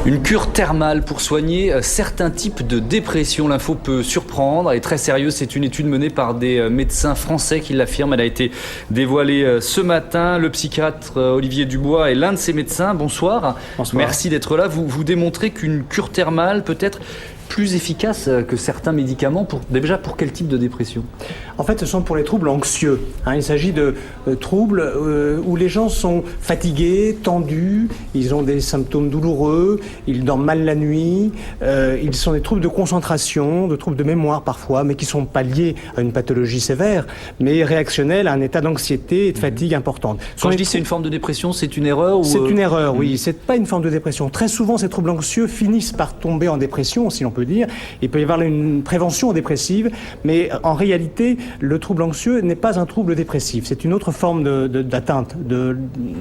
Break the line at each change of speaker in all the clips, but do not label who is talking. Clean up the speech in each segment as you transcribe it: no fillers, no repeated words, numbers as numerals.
Une cure thermale pour soigner certains types de dépression. L'info peut surprendre et très sérieuse. C'est une étude menée par des médecins français qui l'affirment. Elle a été dévoilée ce matin. Le psychiatre Olivier Dubois est l'un de ces médecins. Bonsoir.
Bonsoir.
Merci d'être là. Vous démontrez qu'une cure thermale peut être plus efficace que certains médicaments. Déjà, pour quel type de dépression ?
En fait, ce sont pour les troubles anxieux. Il s'agit de troubles où les gens sont fatigués, tendus, ils ont des symptômes douloureux, ils dorment mal la nuit, ils sont des troubles de concentration, de troubles de mémoire parfois, mais qui ne sont pas liés à une pathologie sévère, mais réactionnels à un état d'anxiété et de fatigue importante.
Quand je dis c'est une forme de dépression, c'est une erreur ou...
C'est une erreur, oui. C'est pas une forme de dépression. Très souvent, ces troubles anxieux finissent par tomber en dépression, si l'on peut dire. Il peut y avoir une prévention dépressive, mais en réalité, le trouble anxieux n'est pas un trouble dépressif. C'est une autre forme d'atteinte,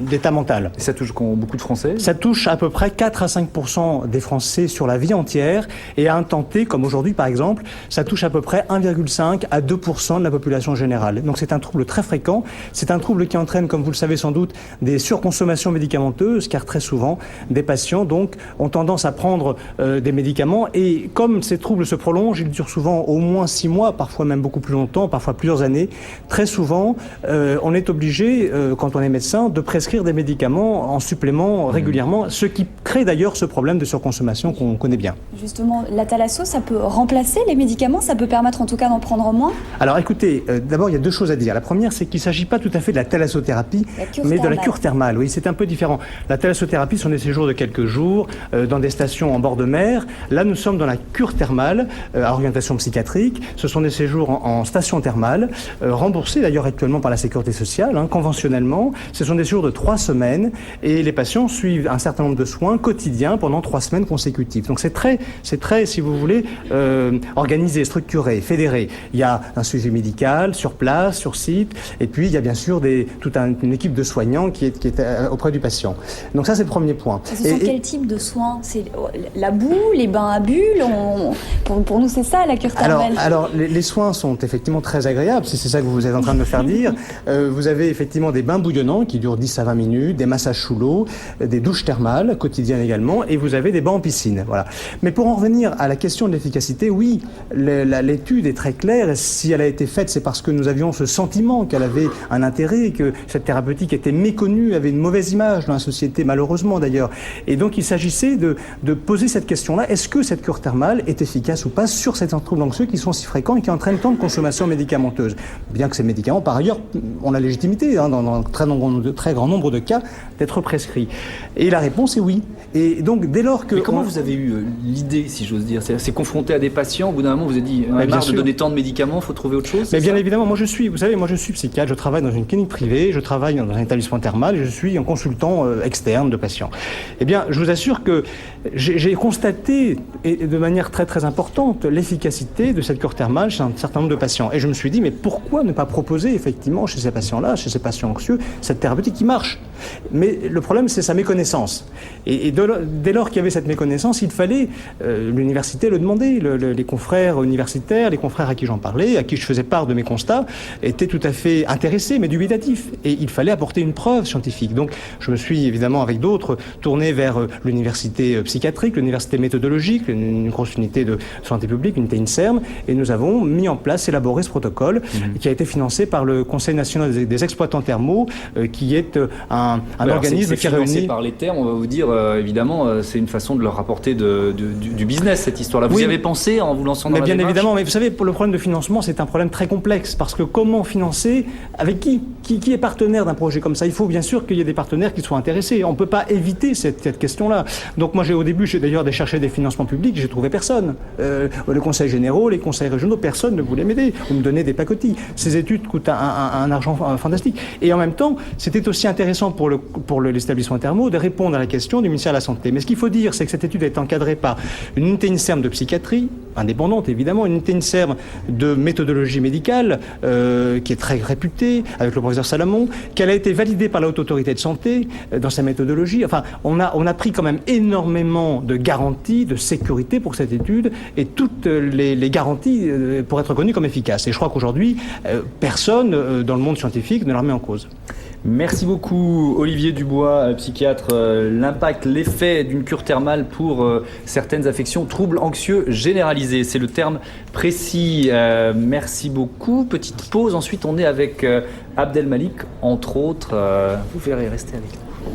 d'état mental.
Et ça touche beaucoup de Français ?
Ça touche à peu près 4 à 5% des Français sur la vie entière. Et à un temps T, comme aujourd'hui par exemple, ça touche à peu près 1,5 à 2% de la population générale. Donc c'est un trouble très fréquent. C'est un trouble qui entraîne, comme vous le savez sans doute, des surconsommations médicamenteuses, car très souvent, des patients donc ont tendance à prendre des médicaments. Et comme ces troubles se prolongent, ils durent souvent au moins 6 mois, parfois même beaucoup plus longtemps, parfois plusieurs années. Très souvent, on est obligé, quand on est médecin, de prescrire des médicaments en supplément régulièrement, ce qui crée d'ailleurs ce problème de surconsommation qu'on connaît bien.
Justement, la thalasso, ça peut remplacer les médicaments ? Ça peut permettre en tout cas d'en prendre moins ?
Alors écoutez, d'abord il y a deux choses à dire. La première, c'est qu'il ne s'agit pas tout à fait de la thalassothérapie, mais de la cure thermale. Oui, c'est un peu différent. La thalassothérapie sont des séjours de quelques jours dans des stations en bord de mer. Là, nous sommes dans la cure thermale à orientation psychiatrique. Ce sont des séjours en station thermale, remboursés d'ailleurs actuellement par la Sécurité sociale, conventionnellement. Ce sont des séjours de 3 semaines et les patients suivent un certain nombre de soins quotidiens pendant 3 semaines consécutives. Donc c'est très, si vous voulez, organisé, structuré, fédéré. Il y a un suivi médical sur place, sur site, et puis il y a bien sûr toute une équipe de soignants qui est auprès du patient. Donc ça c'est le premier point.
Ce sont quel type de soins ? C'est la boue, les bains à bulles ? Pour nous c'est ça la cure thermale.
Alors les soins sont effectivement très agréables, si c'est ça que vous êtes en train de me faire dire. Vous avez effectivement des bains bouillonnants qui durent 10 à 20 minutes, des massages sous l'eau, des douches thermales quotidiennes également, et vous avez des bains en piscine. Voilà. Mais pour en revenir à la question de l'efficacité, oui, l'étude est très claire. Et si elle a été faite, c'est parce que nous avions ce sentiment qu'elle avait un intérêt, que cette thérapeutique était méconnue, avait une mauvaise image dans la société, malheureusement d'ailleurs. Et donc il s'agissait de poser cette question-là. Est-ce que cette cure thermale est efficace ou pas sur ces troubles anxieux qui sont si fréquents et qui entraînent tant de consommation médicamenteuse ? Bien que ces médicaments, par ailleurs, ont la légitimité, dans un très grand nombre de cas, d'être prescrits. Et la réponse est oui. Et donc, dès lors que...
Mais comment vous avez eu l'idée, si j'ose dire ? C'est confronté à des patients, au bout d'un moment, vous avez dit, marre de donner tant de médicaments, il faut trouver autre chose ?
Mais bien évidemment, moi je suis psychiatre, je travaille dans une clinique privée, je travaille dans un établissement thermal et je suis un consultant externe de patients. Eh bien, je vous assure que j'ai constaté, et de manière très très importante, l'efficacité de cette cure thermale chez un certain nombre de patients. Et je me suis dit, mais pourquoi ne pas proposer effectivement chez ces patients-là, chez ces patients anxieux, cette thérapeutique qui marche ? Mais le problème, c'est sa méconnaissance. Et dès lors qu'il y avait cette méconnaissance, il fallait, l'université le demander, les confrères universitaires, les confrères à qui j'en parlais, à qui je faisais part de mes constats, étaient tout à fait intéressés, mais dubitatifs. Et il fallait apporter une preuve scientifique. Donc, je me suis évidemment, avec d'autres, tourné vers l'université psychiatrique, l'université méthodologique, une grosse unité de santé publique, une INSERM, et nous avons mis en place, élaboré ce protocole qui a été financé par le Conseil national des exploitants thermaux, qui est un organisme qui réunit...
financé par les termes, on va vous dire, évidemment, c'est une façon de leur rapporter du business, cette histoire-là. Vous y avez pensé en vous lançant dans la démarche ?
Bien évidemment, mais vous savez, pour le problème de financement, c'est un problème très complexe, parce que comment financer, avec qui est partenaire d'un projet comme ça ? Il faut bien sûr qu'il y ait des partenaires qui soient intéressés. On ne peut pas éviter cette question-là. Donc moi, au début, j'ai d'ailleurs cherché des financements publics, j'ai trouvé personne. Le conseil généraux, les conseils régionaux, personne ne voulait m'aider ou me donner des pacotilles. Ces études coûtent un argent fantastique. Et en même temps, c'était aussi intéressant pour l'établissement thermaux de répondre à la question du ministère de la Santé. Mais ce qu'il faut dire, c'est que cette étude est encadrée par une unité INSERM de psychiatrie, indépendante évidemment, une unité INSERM de méthodologie médicale, qui est très réputée, avec le professeur Salamon, qu'elle a été validée par la Haute Autorité de Santé dans sa méthodologie. Enfin, on a pris quand même énormément de garanties de sécurité pour cette étude et toutes les garanties pour être reconnues comme efficaces. Et je crois qu'aujourd'hui, personne dans le monde scientifique ne la remet en cause.
Merci beaucoup Olivier Dubois, psychiatre. L'impact, l'effet d'une cure thermale pour certaines affections, troubles anxieux généralisés, c'est le terme précis. Merci beaucoup. Petite pause, ensuite on est avec Abdelmalik, entre autres. Vous verrez, restez avec nous.